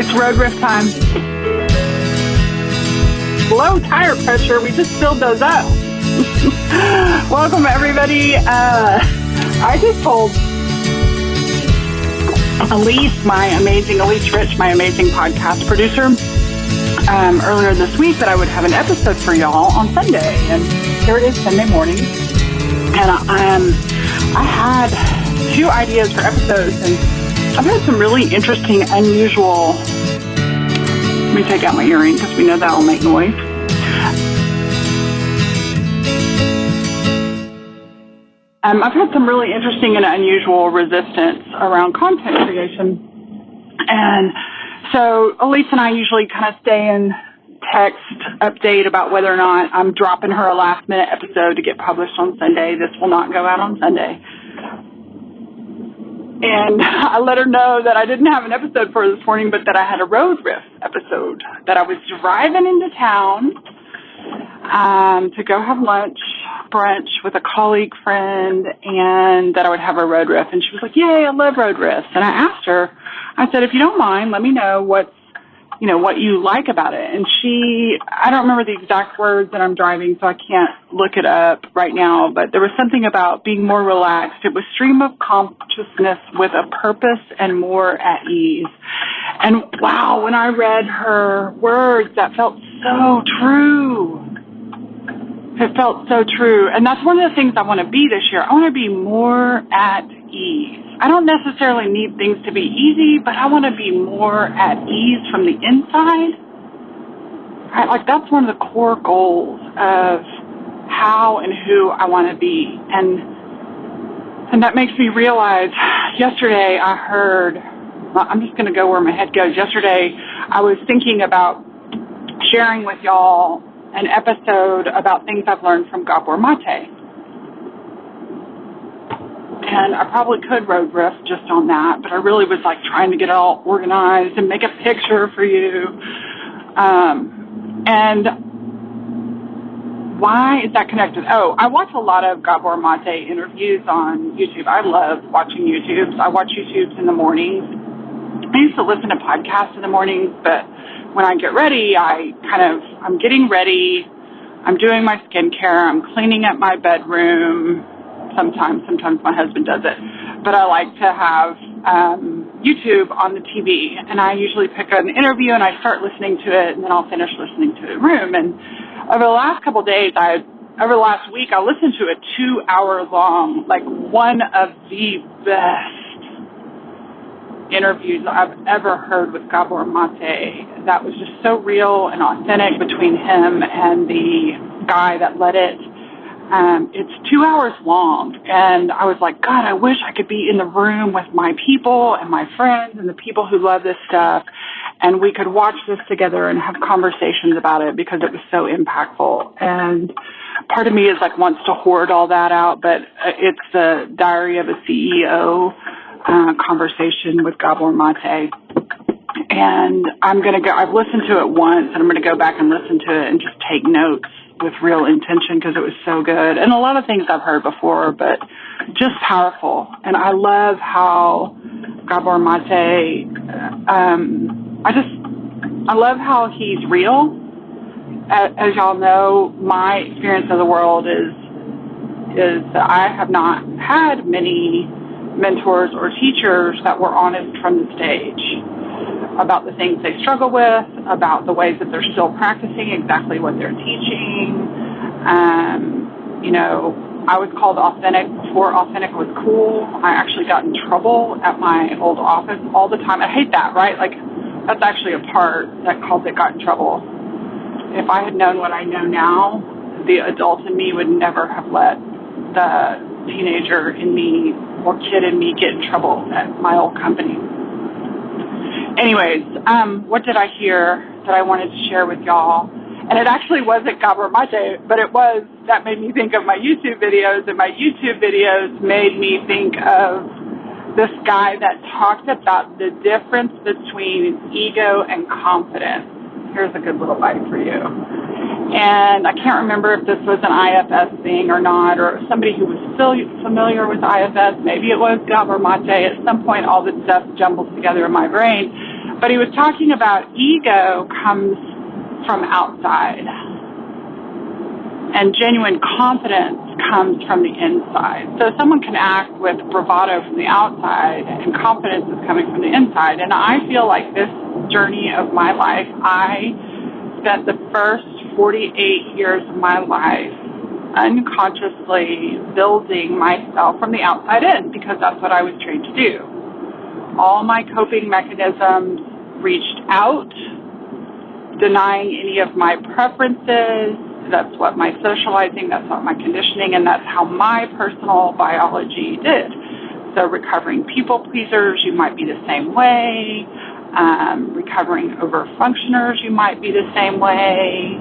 It's road riff time. Low tire pressure. We just filled those up. Welcome, everybody. I just told Elise Rich, my amazing podcast producer, earlier this week that I would have an episode for y'all on Sunday. And here it is, Sunday morning. And I had 2 ideas for episodes, and I've had some really interesting, unusual... Let me take out my earring because we know that will make noise. I've had some really interesting and unusual resistance around content creation. And so Elise and I usually kind of stay in text update about whether or not I'm dropping her a last-minute episode to get published on Sunday. This will not go out on Sunday. And I let her know that I didn't have an episode for her this morning, but that I had a Road Riff episode, that I was driving into town to go have brunch with a colleague friend, and that I would have a Road Riff. And she was like, yay, I love Road Riffs. And I asked her, I said, if you don't mind, let me know what you like about it. And I don't remember the exact words that I'm driving, so I can't look it up right now, but there was something about being more relaxed. It was stream of consciousness with a purpose and more at ease. And wow, when I read her words, that felt so true. It felt so true. And that's one of the things I want to be this year. I want to be more at ease. I don't necessarily need things to be easy, but I want to be more at ease from the inside. That's one of the core goals of how and who I want to be. And that makes me realize, yesterday I'm just going to go where my head goes. Yesterday I was thinking about sharing with y'all an episode about things I've learned from Gabor Mate. And I probably could road riff just on that, but I really was trying to get it all organized and make a picture for you. And why is that connected? Oh, I watch a lot of Gabor Mate interviews on YouTube. I love watching YouTubes. I watch YouTubes in the mornings. I used to listen to podcasts in the mornings, but when I get ready, I'm getting ready. I'm doing my skincare. I'm cleaning up my bedroom. Sometimes my husband does it, but I like to have YouTube on the TV, and I usually pick an interview and I start listening to it, and then I'll finish listening to it in the room. And over the last couple of days, over the last week, I listened to a 2-hour long, one of the best interviews I've ever heard with Gabor Mate. That was just so real and authentic between him and the guy that led it. It's 2 hours long, and I was like, God, I wish I could be in the room with my people and my friends and the people who love this stuff, and we could watch this together and have conversations about it, because it was so impactful. And part of me wants to hoard all that out, but it's the Diary of a CEO conversation with Gabor Mate. And I've listened to it once, and I'm going to go back and listen to it and just take notes with real intention, because it was so good. And a lot of things I've heard before, but just powerful. And I love how Gabor Mate, I love how he's real. As y'all know, my experience of the world is that I have not had many mentors or teachers that were honest from the stage about the things they struggle with, about the ways that they're still practicing exactly what they're teaching. I was called authentic before authentic was cool. I actually got in trouble at my old office all the time. I hate that, right? That's actually a part that got in trouble. If I had known what I know now, the adult in me would never have let the teenager in me or kid in me get in trouble at my old company. Anyways, what did I hear that I wanted to share with y'all? And it actually wasn't Gabor Mate, but that made me think of my YouTube videos, and my YouTube videos made me think of this guy that talked about the difference between ego and confidence. Here's a good little bite for you. And I can't remember if this was an IFS thing or not, or somebody who was familiar with IFS. Maybe it was Gabor Mate. At some point, all this stuff jumbles together in my brain. But he was talking about ego comes from outside, and genuine confidence comes from the inside. So someone can act with bravado from the outside, and confidence is coming from the inside. And I feel like this journey of my life, I spent the first 48 years of my life unconsciously building myself from the outside in, because that's what I was trained to do. All my coping mechanisms reached out, denying any of my preferences. That's what my socializing, that's what my conditioning, and that's how my personal biology did. So recovering people pleasers, you might be the same way. Recovering over-functioners, you might be the same way.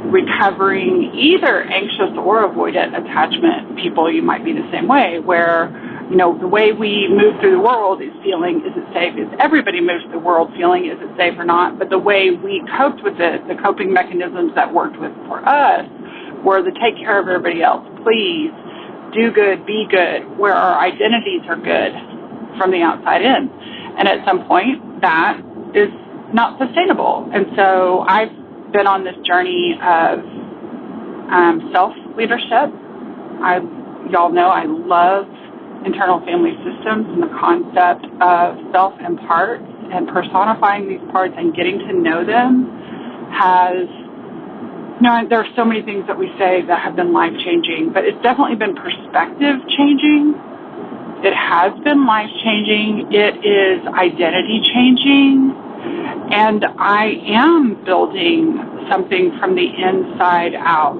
Recovering either anxious or avoidant attachment people, you might be the same way, where, you know, the way we move through the world is feeling, is it safe? Is everybody moves through the world feeling, is it safe or not? But the way we coped with it, the coping mechanisms that worked with for us, were the take care of everybody else, please, do good, be good, where our identities are good from the outside in. And at some point, that is not sustainable. And so I've been on this journey of self-leadership. Y'all know I love internal family systems and the concept of self and parts, and personifying these parts and getting to know them has, you know, there are so many things that we say that have been life-changing, but it's definitely been perspective-changing. It has been life-changing. It is identity-changing. And I am building something from the inside out.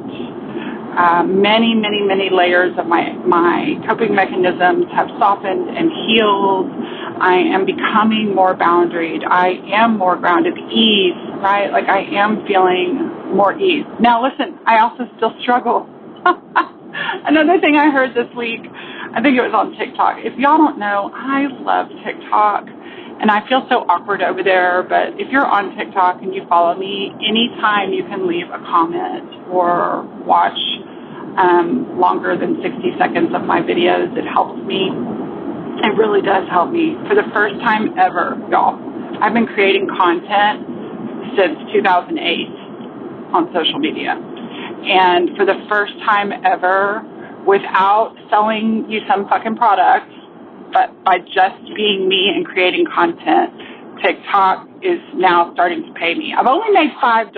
Many, many, many layers of my coping mechanisms have softened and healed. I am becoming more boundaried. I am more grounded. Ease, right? Like, I am feeling more ease. Now, listen, I also still struggle. Another thing I heard this week, I think it was on TikTok. If y'all don't know, I love TikTok. And I feel so awkward over there, but if you're on TikTok and you follow me, anytime you can leave a comment or watch longer than 60 seconds of my videos, it helps me. It really does help me. For the first time ever, y'all, I've been creating content since 2008 on social media. And for the first time ever, without selling you some fucking product, but by just being me and creating content, TikTok is now starting to pay me. I've only made $5,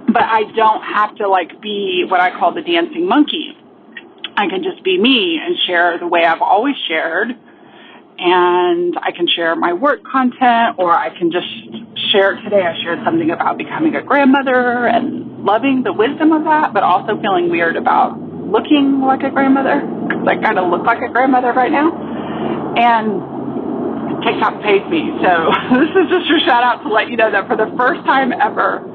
but I don't have to, like, be what I call the dancing monkey. I can just be me and share the way I've always shared, and I can share my work content, or I can just share. Today I shared something about becoming a grandmother and loving the wisdom of that, but also feeling weird about looking like a grandmother, because I kind of look like a grandmother right now. And TikTok pays me. So this is just your shout out to let you know that for the first time ever,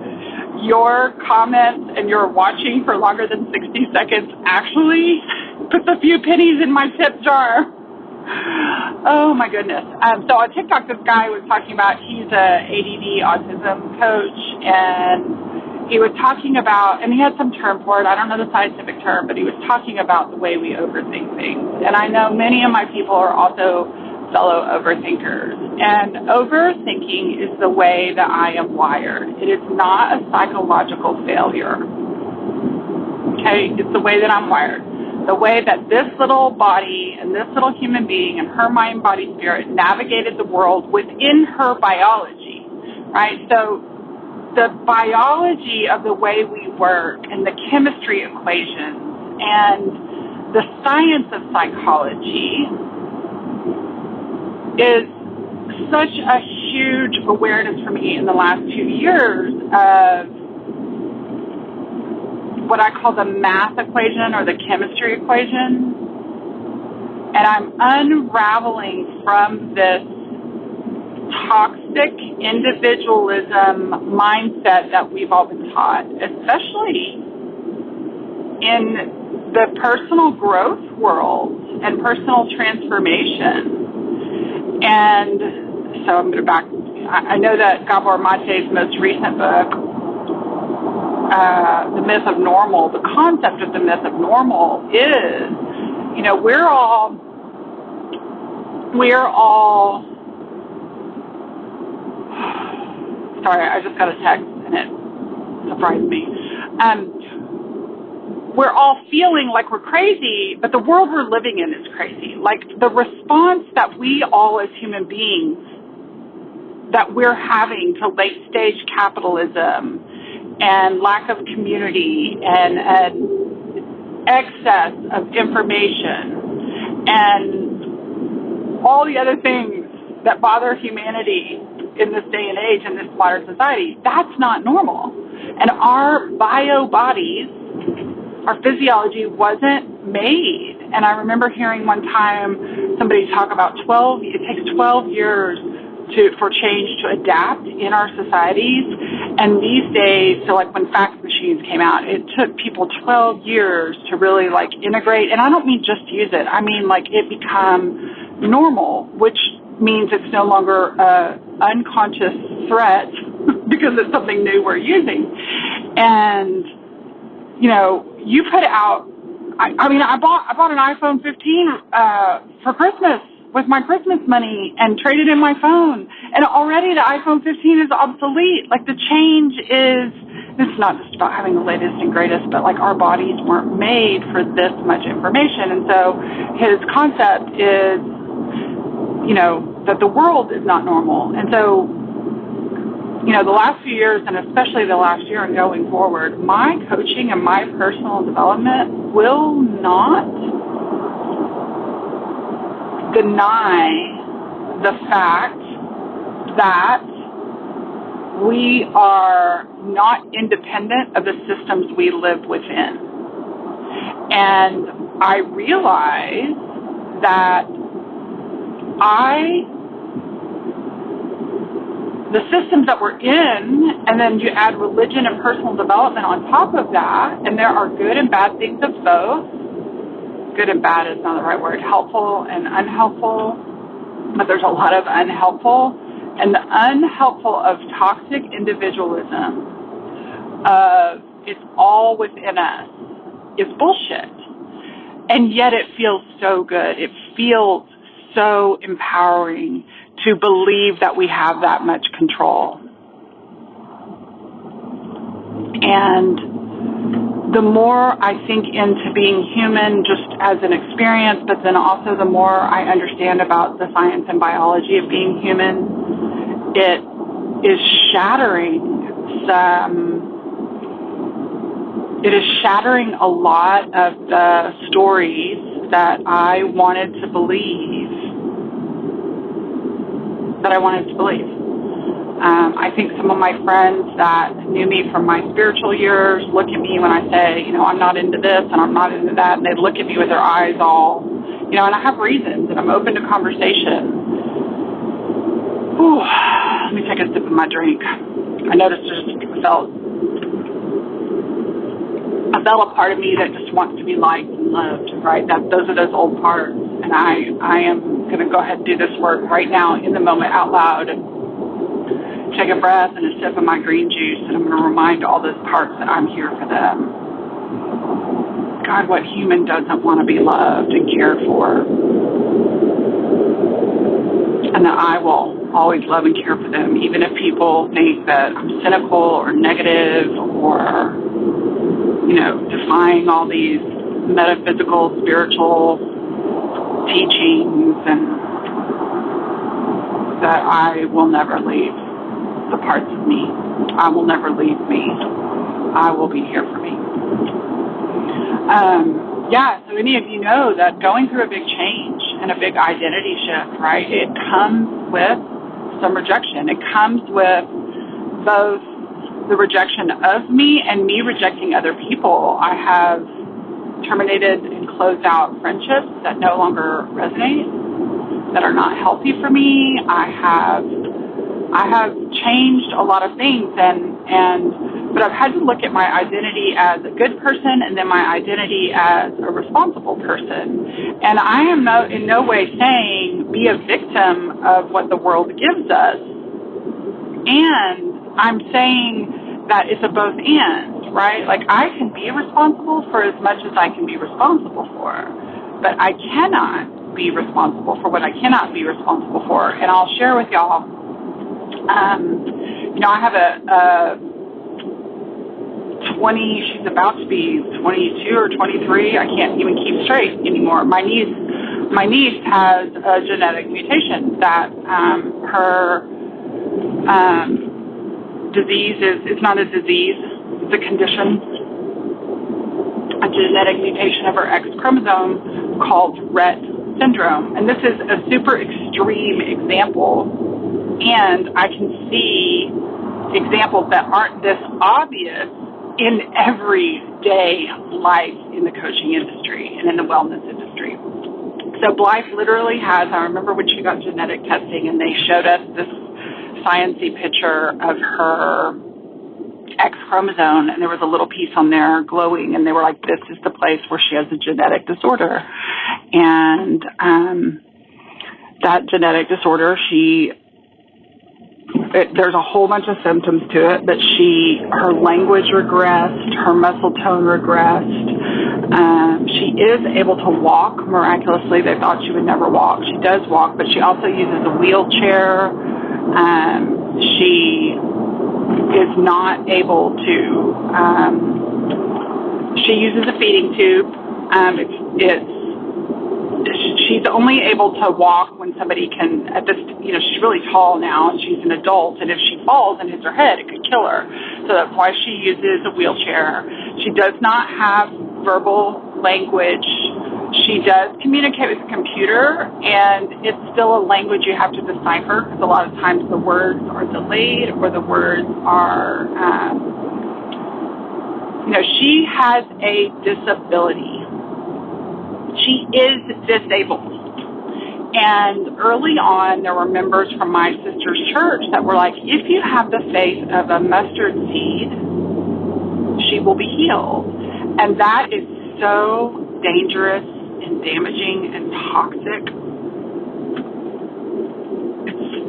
your comments and your watching for longer than 60 seconds actually puts a few pennies in my tip jar. Oh my goodness. So on TikTok, this guy was talking about, he's a ADD autism coach, and he was talking about, and he had some term for it, I don't know the scientific term, but he was talking about the way we overthink things. And I know many of my people are also fellow overthinkers. And overthinking is the way that I am wired. It is not a psychological failure. Okay? It's the way that I'm wired. The way that this little body and this little human being and her mind, body, spirit navigated the world within her biology, right? So the biology of the way we work and the chemistry equations and the science of psychology is such a huge awareness for me in the last 2 years of what I call the math equation or the chemistry equation. And I'm unraveling from this toxic individualism mindset that we've all been taught, especially in the personal growth world and personal transformation. And so I'm going to back, I know that Gabor Mate's most recent book, The Myth of Normal, the concept of the myth of normal is, you know, we're all we are all, sorry, I just got a text and it surprised me. We're all feeling like we're crazy, but the world we're living in is crazy. Like the response that we all as human beings, that we're having to late stage capitalism and lack of community and excess of information and all the other things that bother humanity in this day and age, in this modern society, that's not normal. And our bio bodies, our physiology wasn't made. And I remember hearing one time somebody talk about it takes 12 years for change to adapt in our societies. And these days, so like when fax machines came out, it took people 12 years to really like integrate. And I don't mean just use it. I mean like it become normal, which means it's no longer an unconscious threat because it's something new we're using. And, you know, you put out, I bought an iPhone 15 for Christmas with my Christmas money and traded in my phone. And already the iPhone 15 is obsolete. Like the change is, it's not just about having the latest and greatest, but like our bodies weren't made for this much information. And so his concept is, you know, that the world is not normal. And so, you know, the last few years, and especially the last year and going forward, my coaching and my personal development will not deny the fact that we are not independent of the systems we live within. And I realize that the systems that we're in, and then you add religion and personal development on top of that, and there are good and bad things of both. Good and bad is not the right word. Helpful and unhelpful, but there's a lot of unhelpful. And the unhelpful of toxic individualism, it's all within us, is bullshit. And yet it feels so good. It feels so empowering to believe that we have that much control. And the more I think into being human just as an experience, but then also the more I understand about the science and biology of being human, it is shattering a lot of the stories that I wanted to believe. I think some of my friends that knew me from my spiritual years look at me when I say, you know, I'm not into this and I'm not into that, and they look at me with their eyes all, you know, and I have reasons and I'm open to conversation. Whew. Let me take a sip of my drink. I noticed I felt a part of me that just wants to be liked and loved, right? Those are those old parts. And I am going to go ahead and do this work right now in the moment out loud and take a breath and a sip of my green juice, and I'm going to remind all those parts that I'm here for them. God, what human doesn't want to be loved and cared for? And that I will always love and care for them, even if people think that I'm cynical or negative or, you know, defying all these metaphysical, spiritual teachings, and that I will never leave the parts of me. I will never leave me. I will be here for me. So any of you know that going through a big change and a big identity shift, right, it comes with some rejection. It comes with both the rejection of me and me rejecting other people. I have terminated and closed out friendships that no longer resonate, that are not healthy for me. I have changed a lot of things, but I've had to look at my identity as a good person and then my identity as a responsible person. And I am in no way saying be a victim of what the world gives us. And I'm saying that it's a both and, right? Like I can be responsible for as much as I can be responsible for, but I cannot be responsible for what I cannot be responsible for. And I'll share with y'all, I have a 20, she's about to be 22 or 23. I can't even keep straight anymore. My niece has a genetic mutation that her disease it's not a disease, it's a condition, a genetic mutation of her X chromosome called Rett syndrome. And this is a super extreme example, and I can see examples that aren't this obvious in everyday life in the coaching industry and in the wellness industry. So Blythe literally has, I remember when she got genetic testing and they showed us this science-y picture of her X chromosome, and there was a little piece on there glowing, and they were like, this is the place where she has a genetic disorder. And that genetic disorder, there's a whole bunch of symptoms to it, but her language regressed, her muscle tone regressed. She is able to walk miraculously. They thought she would never walk. She does walk, but she also uses a wheelchair. She is not able to, she uses a feeding tube. She's only able to walk when somebody can, she's really tall now, and she's an adult, and if she falls and hits her head, it could kill her. So that's why she uses a wheelchair. She does not have verbal language. She does communicate with a computer, and it's still a language you have to decipher, because a lot of times the words are delayed, or the words are, she has a disability. She is disabled. And early on, there were members from my sister's church that were like, if you have the faith of a mustard seed, she will be healed. And that is so dangerous and damaging and toxic.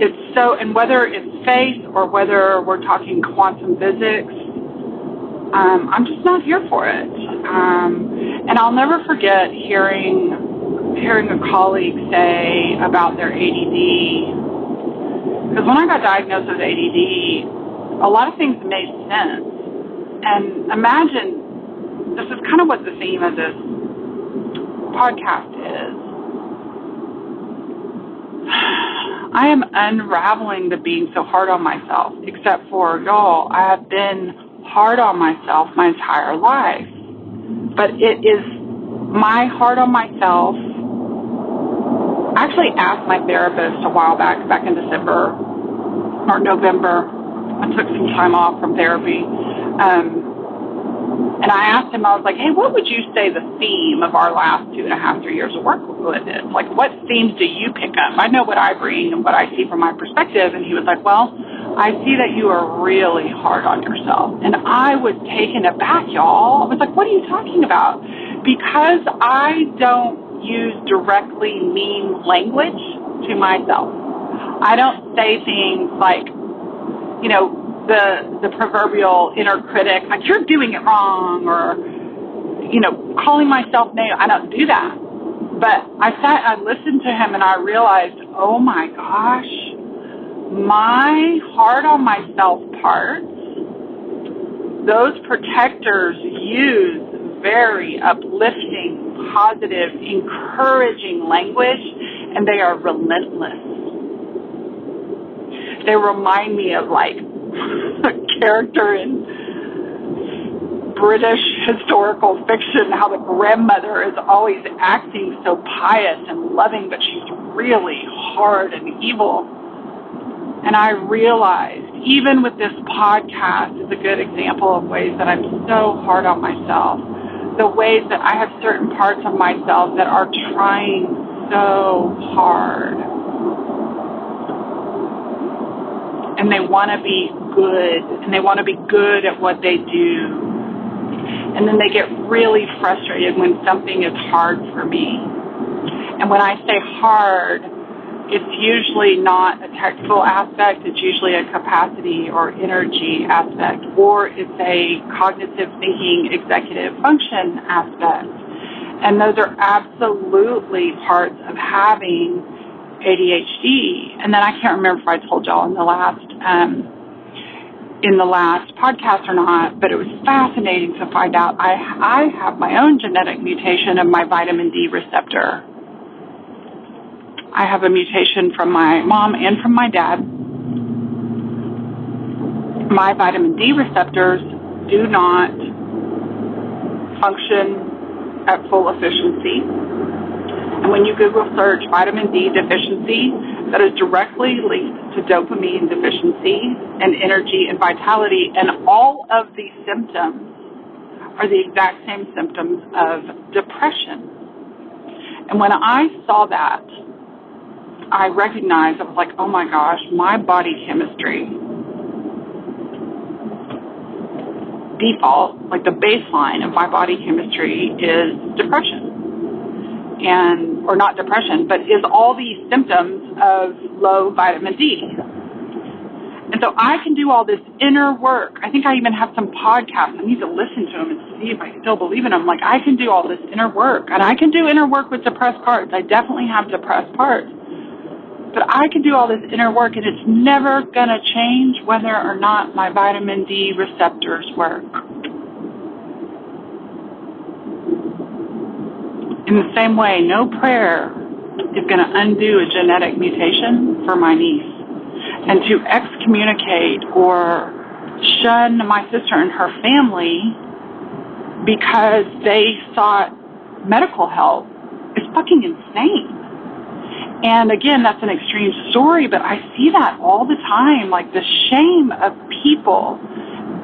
It's so, and whether it's faith or whether we're talking quantum physics, I'm just not here for it. And I'll never forget hearing a colleague say about their ADD, because when I got diagnosed with ADD, a lot of things made sense. And imagine, this is kind of what the theme of this podcast is. I am unraveling the being so hard on myself, except for, y'all, I have been hard on myself my entire life. But it is my hard on myself. I actually asked my therapist a while back in December or November. I took some time off from therapy. And I asked him, I was like, hey, what would you say the theme of our last 2.5, 3 years of work with is? Like, what themes do you pick up? I know what I bring and what I see from my perspective. And he was like, well, I see that you are really hard on yourself. And I was taken aback, y'all. I was like, what are you talking about? Because I don't use directly mean language to myself. I don't say things like, the proverbial inner critic, like, you're doing it wrong, or, calling myself name. I don't do that. But I listened to him, and I realized, oh my gosh, my hard on myself parts, those protectors use very uplifting, positive, encouraging language, and they are relentless. They remind me of, like, a character in British historical fiction, how the grandmother is always acting so pious and loving, but she's really hard and evil. And I realized, even with this podcast, is a good example of ways that I'm so hard on myself, the ways that I have certain parts of myself that are trying so hard. And they want to be good, and they want to be good at what they do. And then they get really frustrated when something is hard for me. And when I say hard, it's usually not a technical aspect, it's usually a capacity or energy aspect, or it's a cognitive thinking executive function aspect. And those are absolutely parts of having ADHD. And then I can't remember if I told y'all in the last podcast or not, but it was fascinating to find out I have my own genetic mutation of my vitamin D receptor. I have a mutation from my mom and from my dad. My vitamin D receptors do not function at full efficiency. And when you Google search vitamin D deficiency, that is directly linked to dopamine deficiency and energy and vitality. And all of these symptoms are the exact same symptoms of depression. And when I saw that, I recognized, I was like, oh my gosh, my body chemistry default, like the baseline of my body chemistry is depression. And, or not depression, but is all these symptoms of low vitamin D. And so I can do all this inner work. I think I even have some podcasts. I need to listen to them and see if I still believe in them. Like, I can do all this inner work. And I can do inner work with depressed parts. I definitely have depressed parts. But I can do all this inner work, and it's never going to change whether or not my vitamin D receptors work. In the same way, no prayer is going to undo a genetic mutation for my niece. And to excommunicate or shun my sister and her family because they sought medical help is fucking insane. And again, that's an extreme story, but I see that all the time, like the shame of people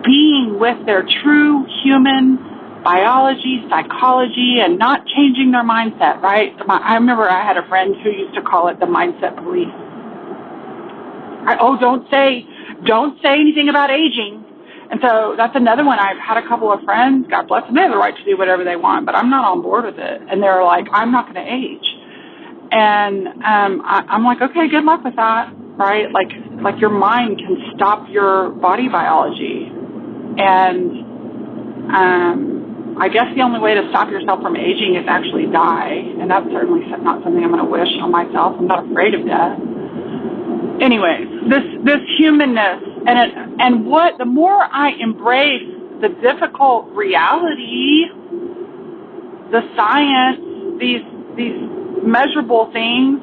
being with their true human biology, psychology, and not changing their mindset, right? I remember I had a friend who used to call it the mindset police. Don't say anything about aging. And so that's another one. I've had a couple of friends, God bless them, they have the right to do whatever they want, but I'm not on board with it. And they're like, I'm not going to age. And I'm like, okay, good luck with that, right? Like your mind can stop your body biology. And I guess the only way to stop yourself from aging is actually die. And that's certainly not something I'm going to wish on myself. I'm not afraid of death. Anyways, this humanness, and the more I embrace the difficult reality, the science, these measurable things,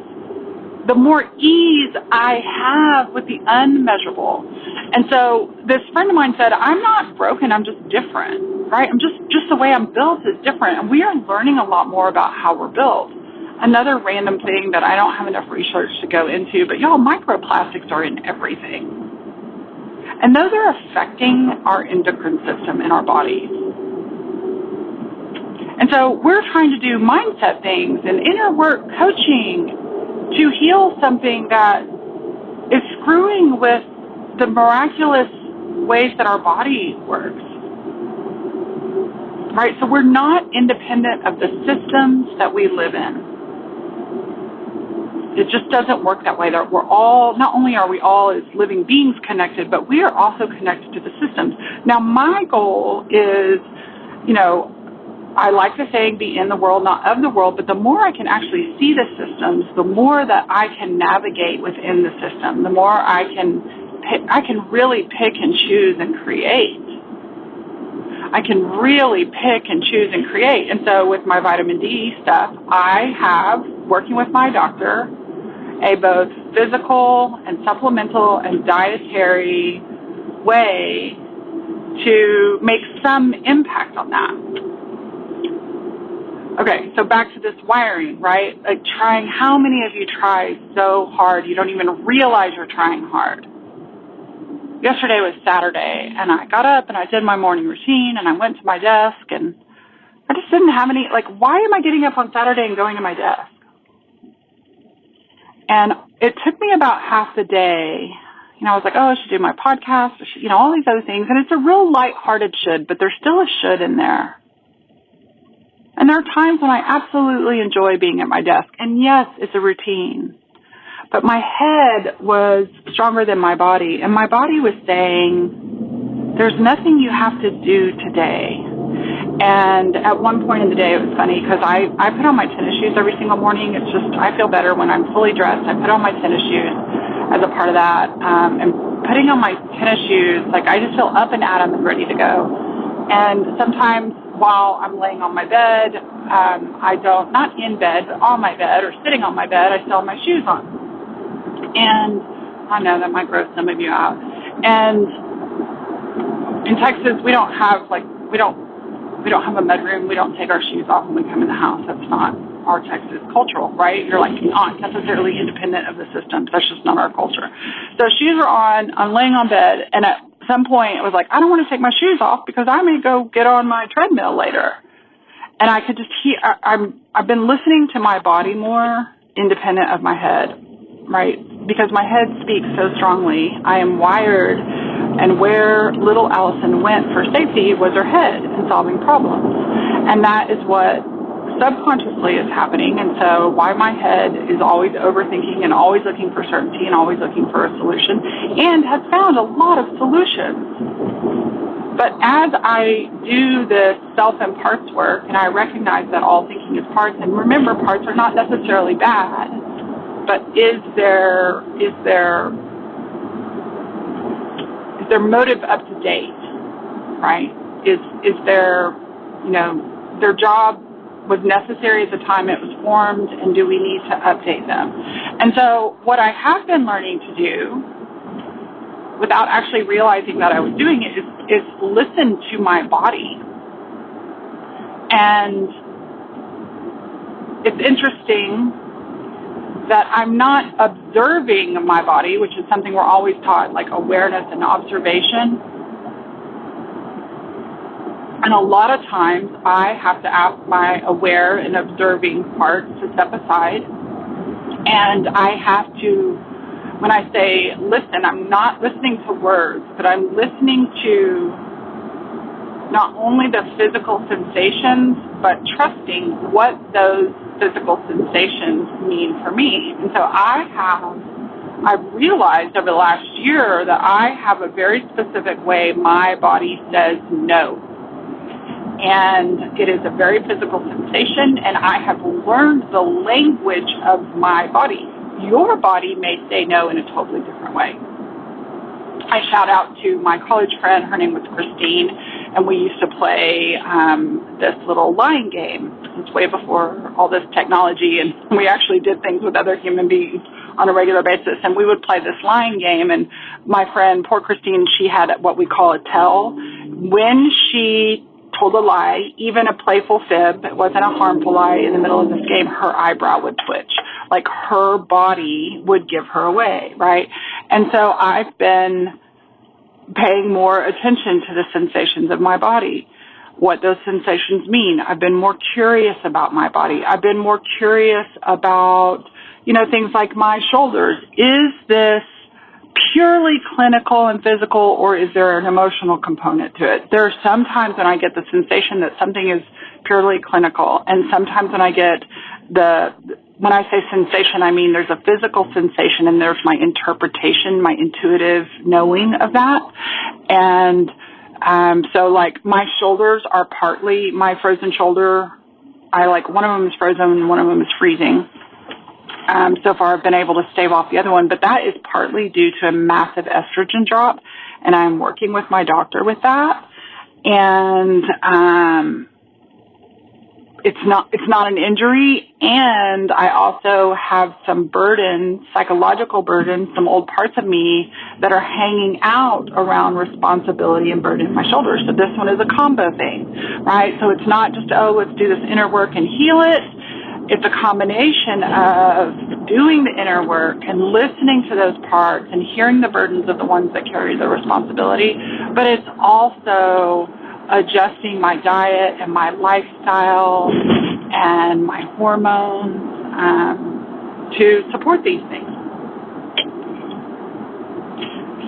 the more ease I have with the unmeasurable. And so this friend of mine said, I'm not broken, I'm just different, right? I'm just the way I'm built is different. And we are learning a lot more about how we're built. Another random thing that I don't have enough research to go into, but y'all, microplastics are in everything. And those are affecting our endocrine system in our bodies. And so we're trying to do mindset things and inner work coaching to heal something that is screwing with the miraculous ways that our body works. Right? So we're not independent of the systems that we live in. It just doesn't work that way. That we're all, not only are we all as living beings connected, but we are also connected to the systems. Now, my goal is, I like the saying, be in the world, not of the world, but the more I can actually see the systems, the more that I can navigate within the system, the more I can really pick and choose and create. I can really pick and choose and create. And so with my vitamin D stuff, I have, working with my doctor, a both physical and supplemental and dietary way to make some impact on that. Okay, so back to this wiring, right? Like how many of you try so hard you don't even realize you're trying hard? Yesterday was Saturday, and I got up and I did my morning routine, and I went to my desk, and I just didn't have any, why am I getting up on Saturday and going to my desk? And it took me about half the day. I was like, I should do my podcast, I should, all these other things. And it's a real lighthearted should, but there's still a should in there. And there are times when I absolutely enjoy being at my desk. And yes, it's a routine. But my head was stronger than my body. And my body was saying, there's nothing you have to do today. And at one point in the day, it was funny because I put on my tennis shoes every single morning. It's just, I feel better when I'm fully dressed. I put on my tennis shoes as a part of that. And putting on my tennis shoes, like I just feel up and at 'em and ready to go. And sometimes while I'm laying on my bed, I don't, not in bed, but on my bed or sitting on my bed, I still have my shoes on. And I know that might gross some of you out. And in Texas, we don't have a mudroom. We don't take our shoes off when we come in the house. That's not our Texas cultural, right? You're like not necessarily independent of the systems. That's just not our culture. So shoes are on. I'm laying on bed, and at some point, I was like, I don't want to take my shoes off because I may go get on my treadmill later. And I could just hear. I've been listening to my body more, independent of my head, right? Because my head speaks so strongly. I am wired. And where little Allison went for safety was her head in solving problems. And that is what subconsciously is happening. And so why my head is always overthinking and always looking for certainty and always looking for a solution and has found a lot of solutions. But as I do this self and parts work and I recognize that all thinking is parts, and remember, parts are not necessarily bad, but is their motive up to date, right? Is their, their job was necessary at the time it was formed, and do we need to update them? And so what I have been learning to do, without actually realizing that I was doing it, is listen to my body. And it's interesting that I'm not observing my body, which is something we're always taught, like awareness and observation. And a lot of times I have to ask my aware and observing part to step aside. And I have to, when I say listen, I'm not listening to words, but I'm listening to not only the physical sensations, but trusting what those physical sensations mean for me. And so I've realized over the last year that I have a very specific way my body says no. And it is a very physical sensation, and I have learned the language of my body. Your body may say no in a totally different way. I shout out to my college friend. Her name was Christine, and we used to play this little line game. It's way before all this technology, and we actually did things with other human beings on a regular basis. And we would play this line game, and my friend, poor Christine, she had what we call a tell. When she told a lie, even a playful fib, it wasn't a harmful lie, in the middle of this game, her eyebrow would twitch. Like her body would give her away, right? And so I've been paying more attention to the sensations of my body, what those sensations mean. I've been more curious about my body. I've been more curious about, things like my shoulders. Is this purely clinical and physical, or is there an emotional component to it? There are some times when I get the sensation that something is purely clinical, and sometimes when I get when I say sensation, I mean there's a physical sensation and there's my interpretation, my intuitive knowing of that. And so like my shoulders are partly my frozen shoulder. One of them is frozen and one of them is freezing. So far I've been able to stave off the other one, but that is partly due to a massive estrogen drop, and I'm working with my doctor with that. And it's not an injury, and I also have some burden, psychological burden, some old parts of me that are hanging out around responsibility and burden in my shoulders. So this one is a combo thing, right? So it's not just, let's do this inner work and heal it. It's a combination of doing the inner work and listening to those parts and hearing the burdens of the ones that carry the responsibility, but it's also adjusting my diet and my lifestyle and my hormones to support these things.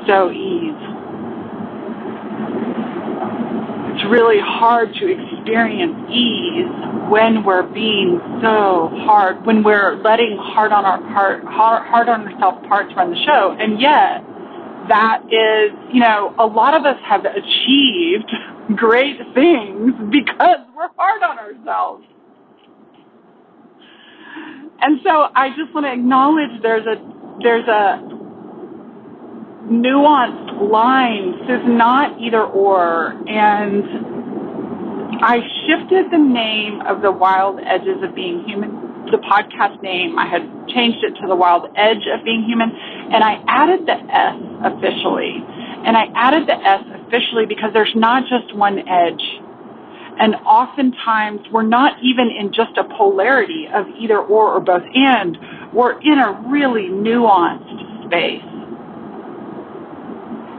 So ease. It's really hard to experience ease when we're being so hard, when we're letting hard on ourselves parts run the show. And yet, that is, a lot of us have achieved great things because we're hard on ourselves. And so I just want to acknowledge there's a nuanced line. This is not either or. And I shifted the name of the Wild Edges of Being Human, the podcast name. I had changed it to the Wild Edge of Being Human, and I added the S officially. And I added the S officially because there's not just one edge. And oftentimes we're not even in just a polarity of either or both and. We're in a really nuanced space.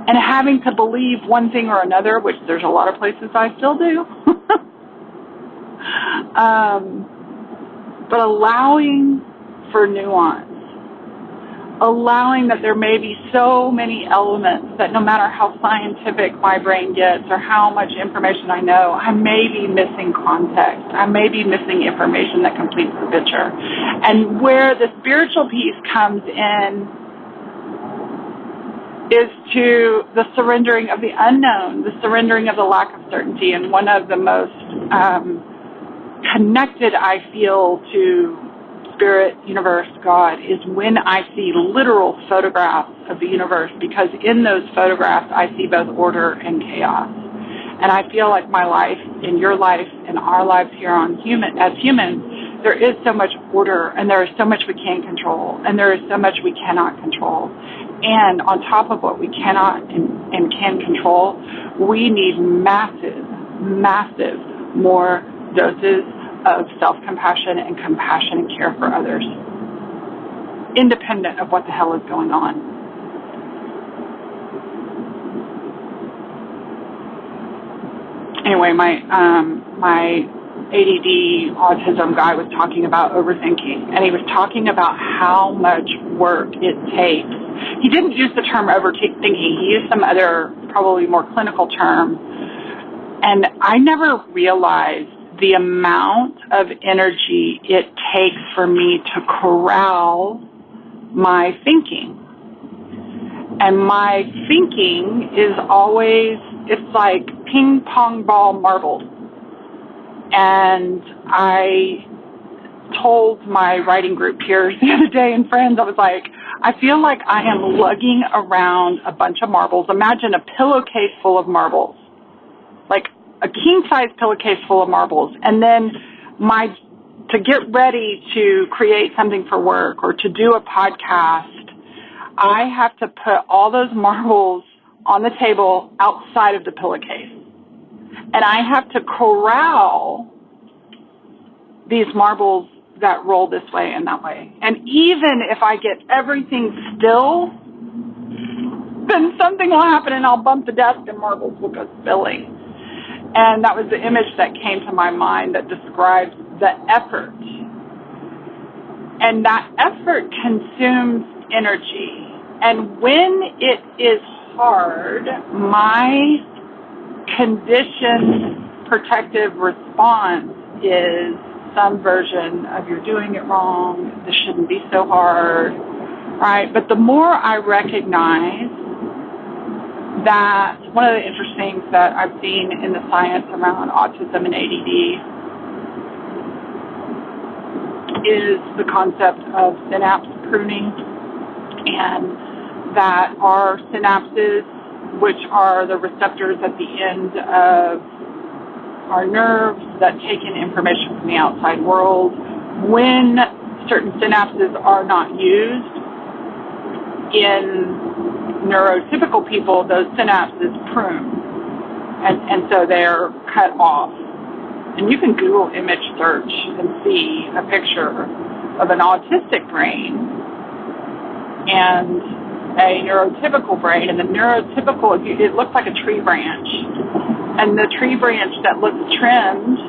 And having to believe one thing or another, which there's a lot of places I still do. But allowing for nuance. Allowing that there may be so many elements that no matter how scientific my brain gets or how much information I know, I may be missing context. I may be missing information that completes the picture. And where the spiritual piece comes in is to the surrendering of the unknown, the surrendering of the lack of certainty. And one of the most connected I feel to Spirit, universe, God, is when I see literal photographs of the universe, because in those photographs I see both order and chaos. And I feel like my life, in your life, in our lives here as humans, there is so much order, and there is so much we can't control, and there is so much we cannot control. And on top of what we cannot and can control, we need massive more doses of self-compassion and compassion and care for others, independent of what the hell is going on. Anyway, my ADD autism guy was talking about overthinking, and he was talking about how much work it takes. He didn't use the term overthinking. He used some other, probably more clinical term. And I never realized the amount of energy it takes for me to corral my thinking. And my thinking is always, it's like ping pong ball marbles. And I told my writing group peers the other day and friends, I was like, I feel like I am lugging around a bunch of marbles. Imagine a pillowcase full of marbles, like a king-size pillowcase full of marbles. And then to get ready to create something for work or to do a podcast, I have to put all those marbles on the table outside of the pillowcase. And I have to corral these marbles that roll this way and that way. And even if I get everything still, then something will happen and I'll bump the desk and marbles will go spilling. And that was the image that came to my mind that describes the effort. And that effort consumes energy. And when it is hard, my conditioned protective response is some version of you're doing it wrong, this shouldn't be so hard, right? But the more I recognize that, one of the interesting things that I've seen in the science around autism and ADD is the concept of synapse pruning, and that our synapses, which are the receptors at the end of our nerves that take in information from the outside world, when certain synapses are not used in neurotypical people, those synapses prune, and so they're cut off. And you can Google image search and see a picture of an autistic brain and a neurotypical brain. And the neurotypical, it looks like a tree branch. And the tree branch that looks trimmed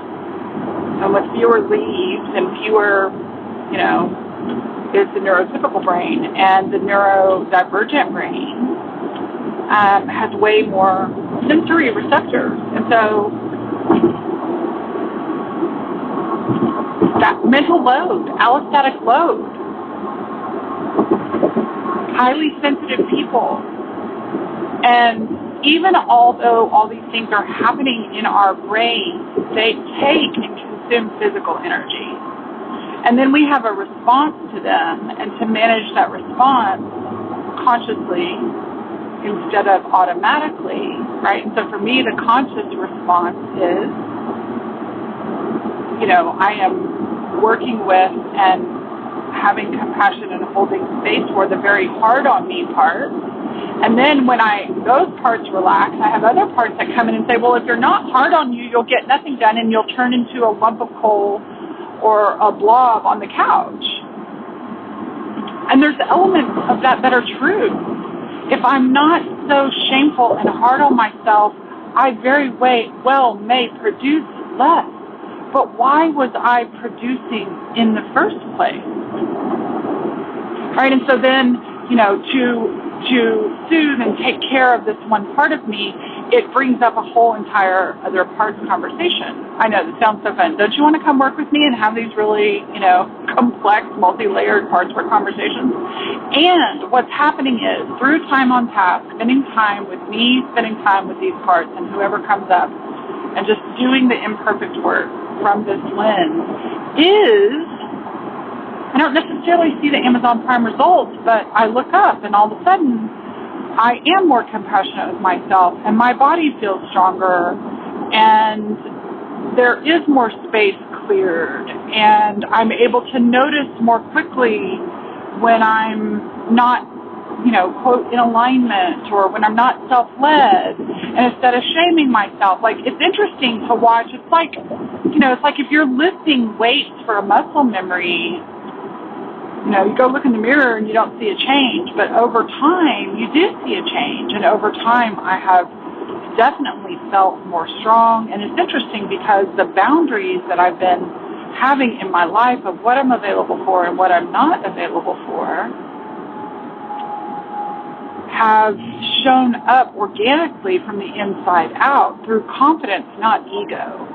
and with fewer leaves and fewer, is the neurotypical brain. And the neurodivergent brain has way more sensory receptors. And so that mental load, allostatic load, highly sensitive people. And even although all these things are happening in our brain, they take and consume physical energy. And then we have a response to them, and to manage that response consciously instead of automatically, right? And so for me, the conscious response is, I am working with and having compassion and holding space for the very hard on me part. And then when those parts relax, I have other parts that come in and say, well, if you're not hard on you, you'll get nothing done and you'll turn into a lump of coal or a blob on the couch. And there's elements of that are true. If I'm not so shameful and hard on myself, I very well may produce less. But why was I producing in the first place? Right? And so then, to soothe and take care of this one part of me, it brings up a whole entire other parts conversation. I know, this sounds so fun. Don't you want to come work with me and have these really, complex, multi-layered parts for conversations? And what's happening is, through time on task, spending time with me, spending time with these parts and whoever comes up, and just doing the imperfect work from this lens is, I don't necessarily see the Amazon Prime results, but I look up and all of a sudden I am more compassionate with myself and my body feels stronger and there is more space cleared and I'm able to notice more quickly when I'm not, quote, in alignment or when I'm not self-led. And instead of shaming myself, it's interesting to watch. It's like, it's like if you're lifting weights for a muscle memory, you go look in the mirror and you don't see a change, but over time you do see a change. And over time I have definitely felt more strong. And it's interesting because the boundaries that I've been having in my life of what I'm available for and what I'm not available for have shown up organically from the inside out through confidence, not ego.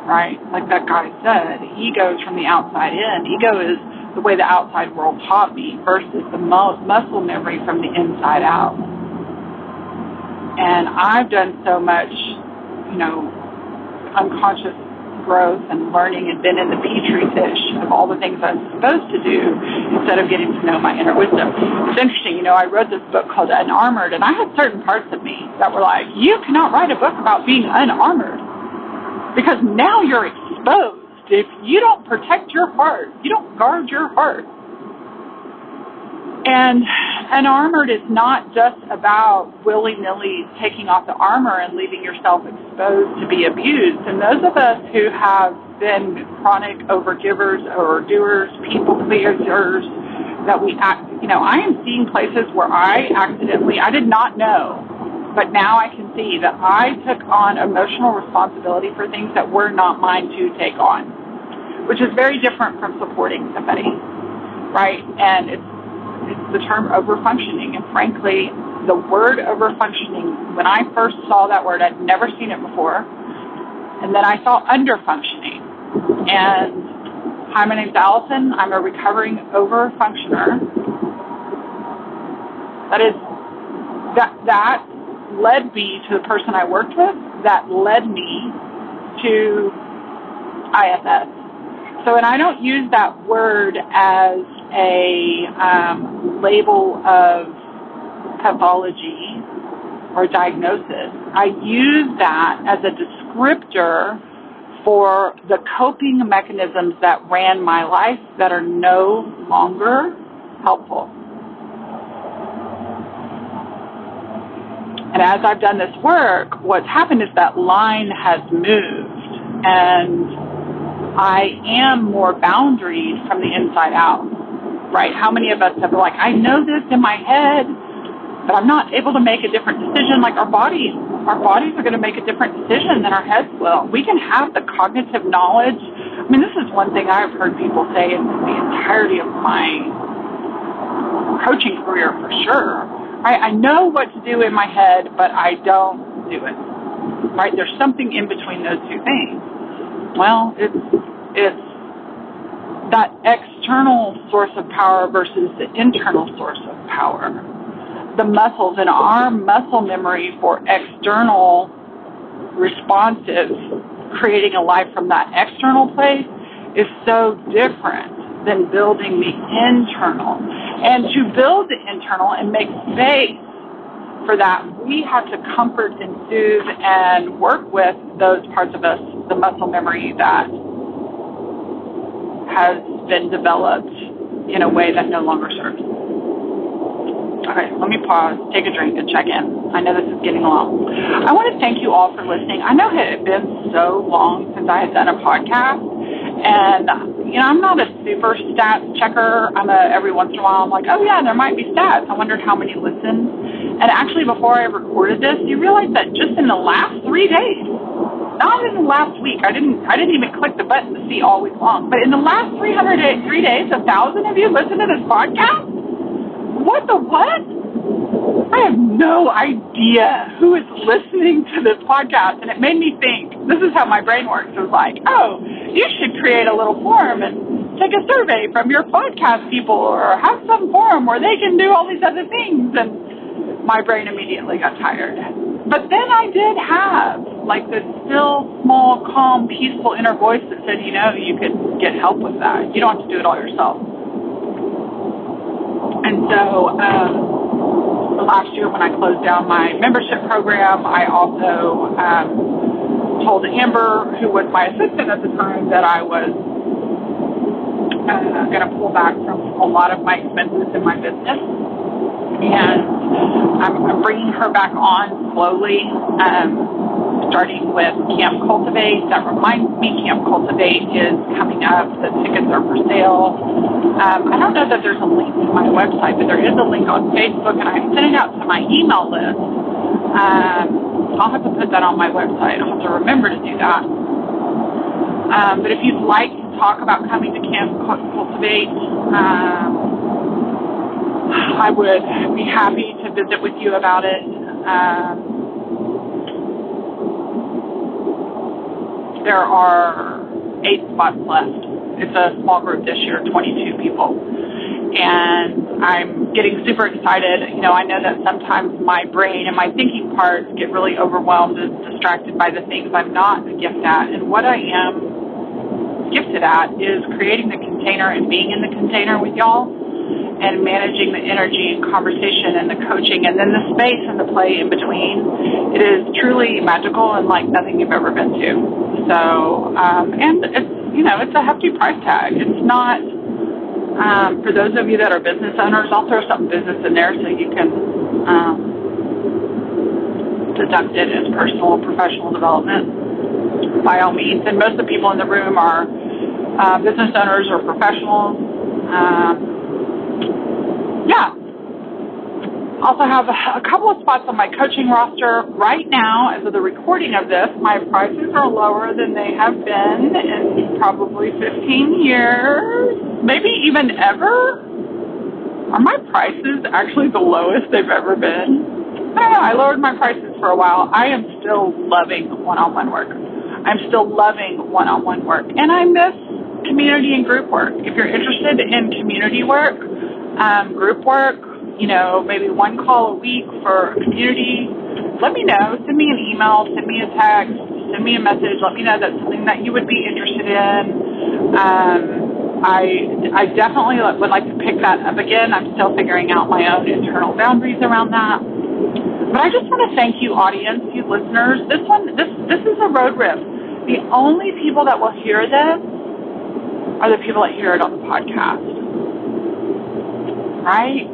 Right? Like that guy said, ego is from the outside in. Ego is the way the outside world taught me versus the muscle memory from the inside out. And I've done so much, unconscious growth and learning and been in the petri dish of all the things I'm supposed to do instead of getting to know my inner wisdom. It's interesting, I wrote this book called Unarmored, and I had certain parts of me that were like, you cannot write a book about being unarmored because now you're exposed. If you don't protect your heart, you don't guard your heart. And unarmored is not just about willy-nilly taking off the armor and leaving yourself exposed to be abused. And those of us who have been chronic overgivers or doers, people pleasers, that we act, I am seeing places where I did not know, but now I can see that I took on emotional responsibility for things that were not mine to take on, which is very different from supporting somebody, right? And it's the term overfunctioning. And frankly, the word overfunctioning, when I first saw that word, I'd never seen it before. And then I saw underfunctioning. And hi, my name's Allison. I'm a recovering overfunctioner. That led me to the person I worked with. That led me to IFS. So, and I don't use that word as a label of pathology or diagnosis. I use that as a descriptor for the coping mechanisms that ran my life that are no longer helpful. And as I've done this work, what's happened is that line has moved and I am more boundaried from the inside out. Right? How many of us have been like, I know this in my head, but I'm not able to make a different decision. Like our bodies are going to make a different decision than our heads will. We can have the cognitive knowledge. I mean, this is one thing I've heard people say in the entirety of my coaching career for sure. Right? I know what to do in my head, but I don't do it. Right? There's something in between those two things. Well, it's that external source of power versus the internal source of power the muscles and our muscle memory for external responses, creating a life from that external place is so different than building the internal. And to build the internal and make space for that, we have to comfort and soothe and work with those parts of us, the muscle memory that has been developed in a way that no longer serves. Okay, let me pause, take a drink, and check in. I know this is getting long. I want to thank you all for listening. I know it had been so long since I had done a podcast, and, I'm not a super stats checker. Every once in a while, I'm like, oh, yeah, there might be stats. I wondered how many listened. And actually, before I recorded this, you realize that just in the last 3 days, not in the last week, I didn't even click the button to see all week long, but in the last 3 days, 1,000 of you listened to this podcast? What the what? I have no idea who is listening to this podcast, and it made me think, this is how my brain works. It was like, oh, you should create a little forum and take a survey from your podcast people, or have some forum where they can do all these other things, and my brain immediately got tired. But then I did have, this still, small, calm, peaceful inner voice that said, you could get help with that. You don't have to do it all yourself. And so last year when I closed down my membership program, I also told Amber, who was my assistant at the time, that I was going to pull back from a lot of my expenses in my business. And I'm bringing her back on slowly, starting with Camp Cultivate. That reminds me, Camp Cultivate is coming up. The tickets are for sale. I don't know that there's a link to my website, but there is a link on Facebook, and I sent it out to my email list. I'll have to put that on my website. I'll have to remember to do that. But if you'd like to talk about coming to Camp Cultivate, I would be happy to visit with you about it. There are 8 spots left. It's a small group this year, 22 people. And I'm getting super excited. I know that sometimes my brain and my thinking parts get really overwhelmed and distracted by the things I'm not a gift at. And what I am gifted at is creating the container and being in the container with y'all, and managing the energy and conversation and the coaching, and then the space and the play in between. It is truly magical and like nothing you've ever been to. So, and it's a hefty price tag. It's not, for those of you that are business owners, I'll throw some business in there so you can deduct it as personal and professional development by all means. And most of the people in the room are business owners or professionals. Yeah. Also have a couple of spots on my coaching roster. Right now, as of the recording of this, my prices are lower than they have been in probably 15 years, maybe even ever. Are my prices actually the lowest they've ever been? I don't know. I lowered my prices for a while. I am still loving one-on-one work. I'm still loving one-on-one work. And I miss community and group work. If you're interested in community work, group work, maybe one call a week for a community, let me know. Send me an email, send me a text, send me a message. Let me know that's something that you would be interested in. I definitely would like to pick that up again. I'm still figuring out my own internal boundaries around that. But I just want to thank you, audience, you listeners. This is a road riff. The only people that will hear this are the people that hear it on the podcast. Right?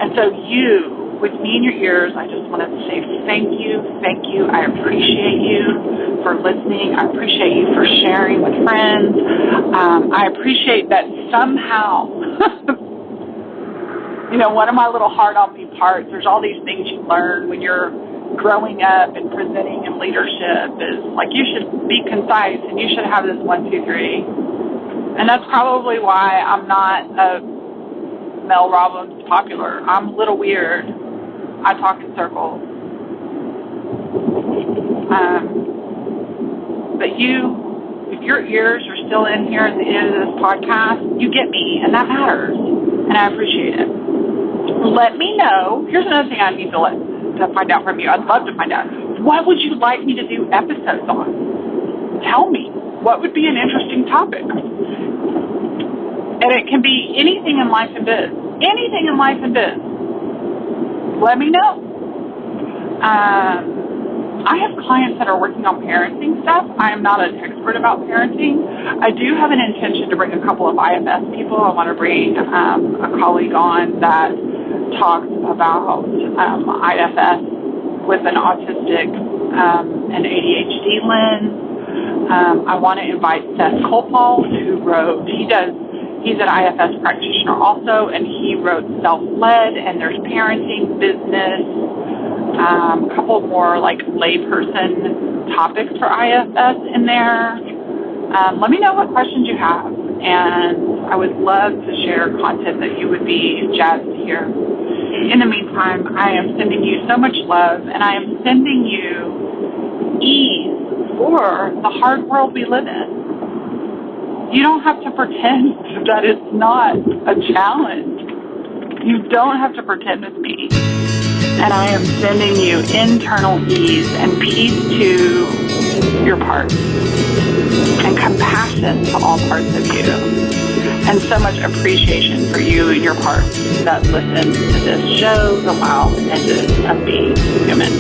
And so you, with me in your ears, I just want to say thank you. I appreciate you for listening. I appreciate you for sharing with friends. I appreciate that somehow, one of my little hard-on-me parts, there's all these things you learn when you're growing up and presenting in leadership is like you should be concise and you should have this 1, 2, 3. And that's probably why I'm not a Mel Robbins popular. I'm a little weird. I talk in circles. But if your ears are still in here at the end of this podcast, you get me, and that matters. And I appreciate it. let me know. Here's another thing I need to find out from you. I'd love to find out. What would you like me to do episodes on? Tell me. What would be an interesting topic? And it can be anything in life and biz. Anything in life and biz. Let me know. I have clients that are working on parenting stuff. I am not an expert about parenting. I do have an intention to bring a couple of IFS people. I want to bring a colleague on that talks about IFS with an autistic and ADHD lens. I want to invite Seth Kolpal, who wrote, he's an IFS practitioner also, and he wrote Self-Led, and there's parenting, business, a couple more like layperson topics for IFS in there. Let me know what questions you have, and I would love to share content that you would be jazzed to hear. In the meantime, I am sending you so much love, and I am sending you ease for the hard world we live in. You don't have to pretend that it's not a challenge. You don't have to pretend with me. And I am sending you internal ease and peace to your parts and compassion to all parts of you. And so much appreciation for you and your parts that listen to this show, the wow edges of being human.